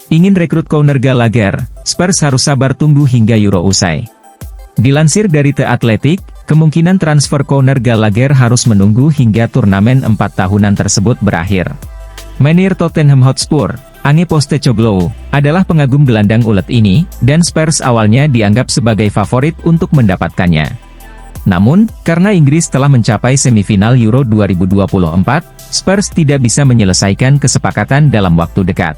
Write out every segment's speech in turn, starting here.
Ingin rekrut Conor Gallagher, Spurs harus sabar tunggu hingga Euro usai. Dilansir dari The Athletic, kemungkinan transfer Conor Gallagher harus menunggu hingga turnamen 4 tahunan tersebut berakhir. Manajer Tottenham Hotspur, Ange Postecoglou, adalah pengagum gelandang ulet ini, dan Spurs awalnya dianggap sebagai favorit untuk mendapatkannya. Namun, karena Inggris telah mencapai semifinal Euro 2024, Spurs tidak bisa menyelesaikan kesepakatan dalam waktu dekat.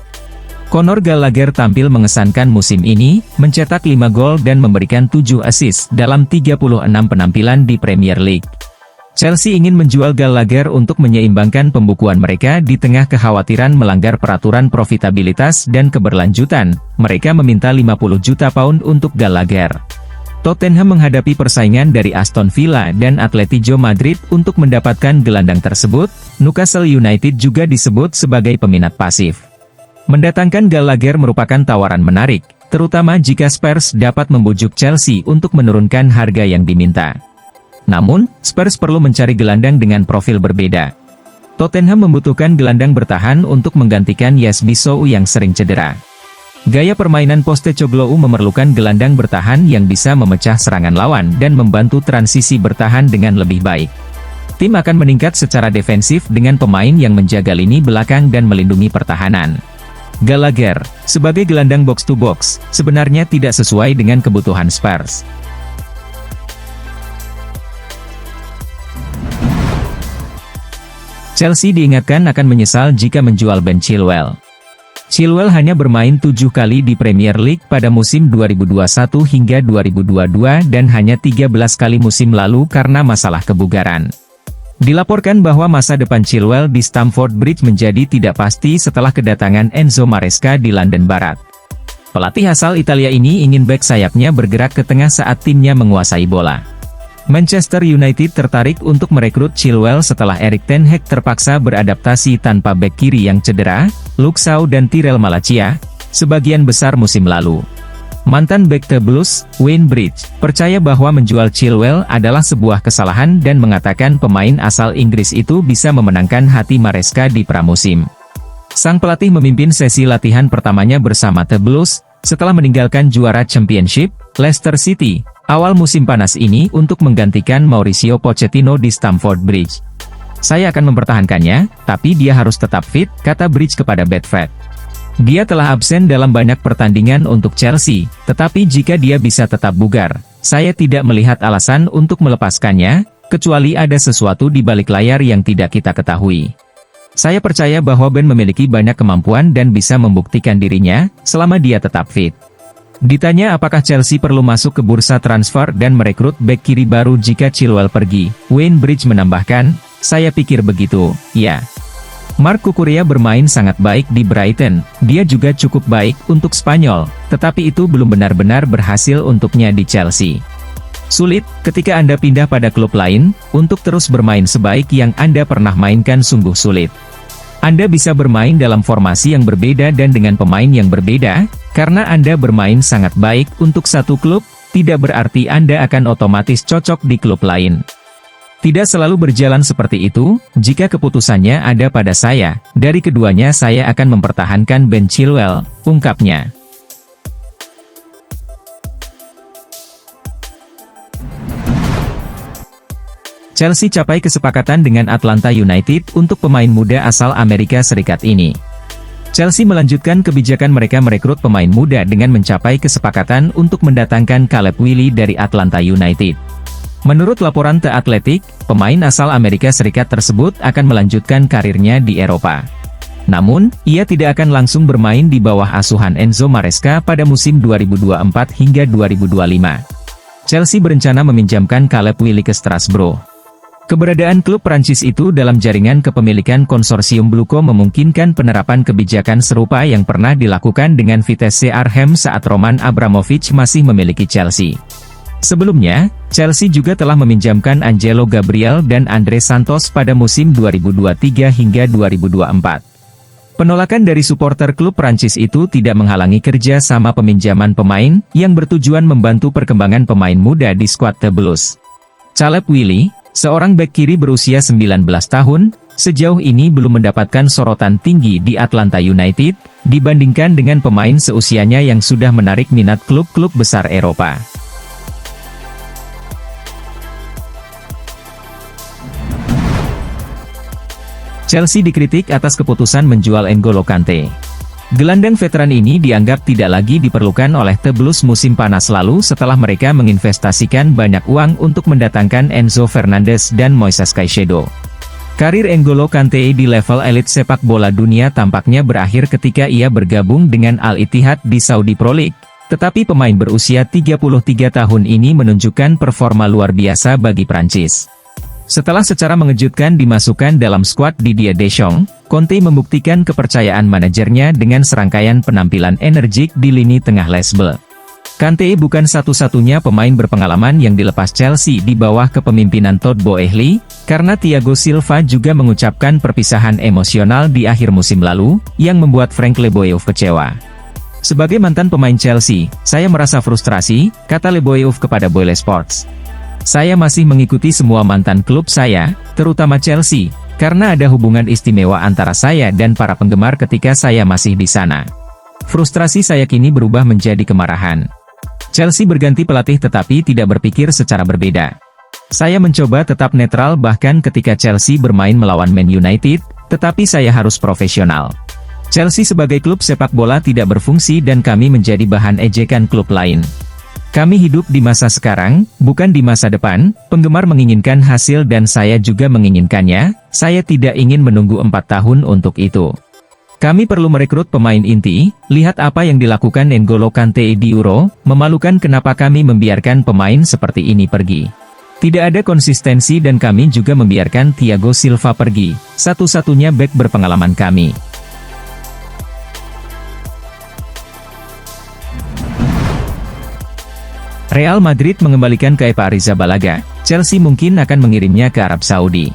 Conor Gallagher tampil mengesankan musim ini, mencetak 5 gol dan memberikan 7 assist dalam 36 penampilan di Premier League. Chelsea ingin menjual Gallagher untuk menyeimbangkan pembukuan mereka di tengah kekhawatiran melanggar peraturan profitabilitas dan keberlanjutan. Mereka meminta 50 juta pound untuk Gallagher. Tottenham menghadapi persaingan dari Aston Villa dan Atletico Madrid untuk mendapatkan gelandang tersebut. Newcastle United juga disebut sebagai peminat pasif. Mendatangkan Gallagher merupakan tawaran menarik, terutama jika Spurs dapat membujuk Chelsea untuk menurunkan harga yang diminta. Namun, Spurs perlu mencari gelandang dengan profil berbeda. Tottenham membutuhkan gelandang bertahan untuk menggantikan Yasby Sow yang sering cedera. Gaya permainan Postecoglou memerlukan gelandang bertahan yang bisa memecah serangan lawan dan membantu transisi bertahan dengan lebih baik. Tim akan meningkat secara defensif dengan pemain yang menjaga lini belakang dan melindungi pertahanan. Gallagher, sebagai gelandang box-to-box, sebenarnya tidak sesuai dengan kebutuhan Spurs. Chelsea diingatkan akan menyesal jika menjual Ben Chilwell. Chilwell hanya bermain 7 kali di Premier League pada musim 2021 hingga 2022 dan hanya 13 kali musim lalu karena masalah kebugaran. Dilaporkan bahwa masa depan Chilwell di Stamford Bridge menjadi tidak pasti setelah kedatangan Enzo Maresca di London Barat. Pelatih asal Italia ini ingin bek sayapnya bergerak ke tengah saat timnya menguasai bola. Manchester United tertarik untuk merekrut Chilwell setelah Erik ten Hag terpaksa beradaptasi tanpa bek kiri yang cedera, Luke Shaw dan Tyrell Malacia, sebagian besar musim lalu. Mantan bek The Blues, Wayne Bridge, percaya bahwa menjual Chilwell adalah sebuah kesalahan dan mengatakan pemain asal Inggris itu bisa memenangkan hati Maresca di pramusim. Sang pelatih memimpin sesi latihan pertamanya bersama The Blues, setelah meninggalkan juara Championship, Leicester City, awal musim panas ini untuk menggantikan Mauricio Pochettino di Stamford Bridge. Saya akan mempertahankannya, tapi dia harus tetap fit, kata Bridge kepada Betfred. Dia telah absen dalam banyak pertandingan untuk Chelsea, tetapi jika dia bisa tetap bugar, saya tidak melihat alasan untuk melepaskannya, kecuali ada sesuatu di balik layar yang tidak kita ketahui. Saya percaya bahwa Ben memiliki banyak kemampuan dan bisa membuktikan dirinya, selama dia tetap fit. Ditanya apakah Chelsea perlu masuk ke bursa transfer dan merekrut bek kiri baru jika Chilwell pergi, Wayne Bridge menambahkan, saya pikir begitu, ya. Marc Cucurella bermain sangat baik di Brighton, dia juga cukup baik untuk Spanyol, tetapi itu belum benar-benar berhasil untuknya di Chelsea. Sulit, ketika Anda pindah pada klub lain, untuk terus bermain sebaik yang Anda pernah mainkan sungguh sulit. Anda bisa bermain dalam formasi yang berbeda dan dengan pemain yang berbeda, karena Anda bermain sangat baik untuk satu klub, tidak berarti Anda akan otomatis cocok di klub lain. Tidak selalu berjalan seperti itu, jika keputusannya ada pada saya, dari keduanya saya akan mempertahankan Ben Chilwell, ungkapnya. Chelsea capai kesepakatan dengan Atlanta United untuk pemain muda asal Amerika Serikat ini. Chelsea melanjutkan kebijakan mereka merekrut pemain muda dengan mencapai kesepakatan untuk mendatangkan Caleb Willy dari Atlanta United. Menurut laporan The Athletic, pemain asal Amerika Serikat tersebut akan melanjutkan karirnya di Eropa. Namun, ia tidak akan langsung bermain di bawah asuhan Enzo Maresca pada musim 2024 hingga 2025. Chelsea berencana meminjamkan Caleb Willy ke Strasbourg. Keberadaan klub Prancis itu dalam jaringan kepemilikan konsorsium Bluco memungkinkan penerapan kebijakan serupa yang pernah dilakukan dengan Vitesse Arnhem saat Roman Abramovich masih memiliki Chelsea. Sebelumnya, Chelsea juga telah meminjamkan Angelo Gabriel dan Andre Santos pada musim 2023 hingga 2024. Penolakan dari supporter klub Prancis itu tidak menghalangi kerja sama peminjaman pemain, yang bertujuan membantu perkembangan pemain muda di skuad The Blues. Caleb Willy, seorang bek kiri berusia 19 tahun, sejauh ini belum mendapatkan sorotan tinggi di Atlanta United. dibandingkan dengan pemain seusianya yang sudah menarik minat klub-klub besar Eropa. Chelsea dikritik atas keputusan menjual N'Golo Kante. Gelandang veteran ini dianggap tidak lagi diperlukan oleh The Blues musim panas lalu setelah mereka menginvestasikan banyak uang untuk mendatangkan Enzo Fernandez dan Moises Caicedo. Karir N'Golo Kante di level elit sepak bola dunia tampaknya berakhir ketika ia bergabung dengan Al Ittihad di Saudi Pro League. Tetapi pemain berusia 33 tahun ini menunjukkan performa luar biasa bagi Prancis. Setelah secara mengejutkan dimasukkan dalam skuad Didier Deschamps, Conte membuktikan kepercayaan manajernya dengan serangkaian penampilan energik di lini tengah Lesbos. Kante bukan satu-satunya pemain berpengalaman yang dilepas Chelsea di bawah kepemimpinan Todd Boehly, karena Thiago Silva juga mengucapkan perpisahan emosional di akhir musim lalu, yang membuat Frank Leboeuf kecewa. Sebagai mantan pemain Chelsea, saya merasa frustrasi, kata Leboeuf kepada Boyle Sports. Saya masih mengikuti semua mantan klub saya, terutama Chelsea, karena ada hubungan istimewa antara saya dan para penggemar ketika saya masih di sana. Frustrasi saya kini berubah menjadi kemarahan. Chelsea berganti pelatih tetapi tidak berpikir secara berbeda. Saya mencoba tetap netral bahkan ketika Chelsea bermain melawan Man United, tetapi saya harus profesional. Chelsea sebagai klub sepak bola tidak berfungsi dan kami menjadi bahan ejekan klub lain. Kami hidup di masa sekarang, bukan di masa depan. Penggemar menginginkan hasil dan saya juga menginginkannya. Saya tidak ingin menunggu 4 tahun untuk itu. Kami perlu merekrut pemain inti. Lihat apa yang dilakukan N'Golo Kante di Euro. Memalukan kenapa kami membiarkan pemain seperti ini pergi. Tidak ada konsistensi dan kami juga membiarkan Thiago Silva pergi, satu-satunya bek berpengalaman kami. Real Madrid mengembalikan Kepa Arrizabalaga, Chelsea mungkin akan mengirimnya ke Arab Saudi.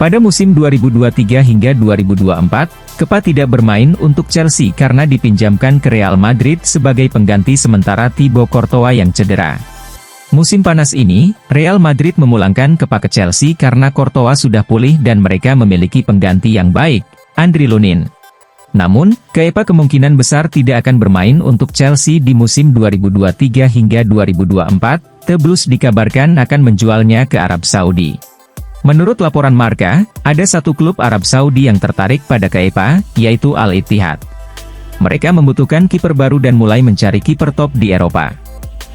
Pada musim 2023 hingga 2024, Kepa tidak bermain untuk Chelsea karena dipinjamkan ke Real Madrid sebagai pengganti sementara Thibaut Courtois yang cedera. Musim panas ini, Real Madrid memulangkan Kepa ke Chelsea karena Courtois sudah pulih dan mereka memiliki pengganti yang baik, Andriy Lunin. Namun, Kepa kemungkinan besar tidak akan bermain untuk Chelsea di musim 2023 hingga 2024, The Blues dikabarkan akan menjualnya ke Arab Saudi. Menurut laporan Marca, ada satu klub Arab Saudi yang tertarik pada Kepa, yaitu Al Ittihad. Mereka membutuhkan kiper baru dan mulai mencari kiper top di Eropa.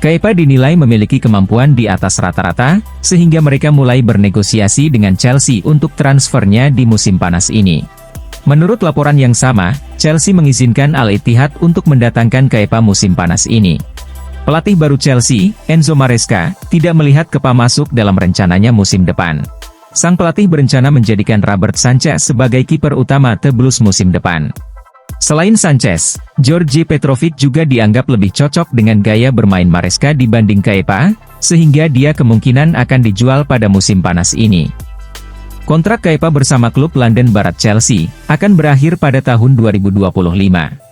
Kepa dinilai memiliki kemampuan di atas rata-rata, sehingga mereka mulai bernegosiasi dengan Chelsea untuk transfernya di musim panas ini. Menurut laporan yang sama, Chelsea mengizinkan Al Ittihad untuk mendatangkan Kepa musim panas ini. Pelatih baru Chelsea, Enzo Maresca, tidak melihat Kepa masuk dalam rencananya musim depan. Sang pelatih berencana menjadikan Robert Sanchez sebagai kiper utama The Blues musim depan. Selain Sanchez, Georgi Petrovic juga dianggap lebih cocok dengan gaya bermain Maresca dibanding Kepa, sehingga dia kemungkinan akan dijual pada musim panas ini. Kontrak Kepa bersama klub London Barat Chelsea akan berakhir pada tahun 2025.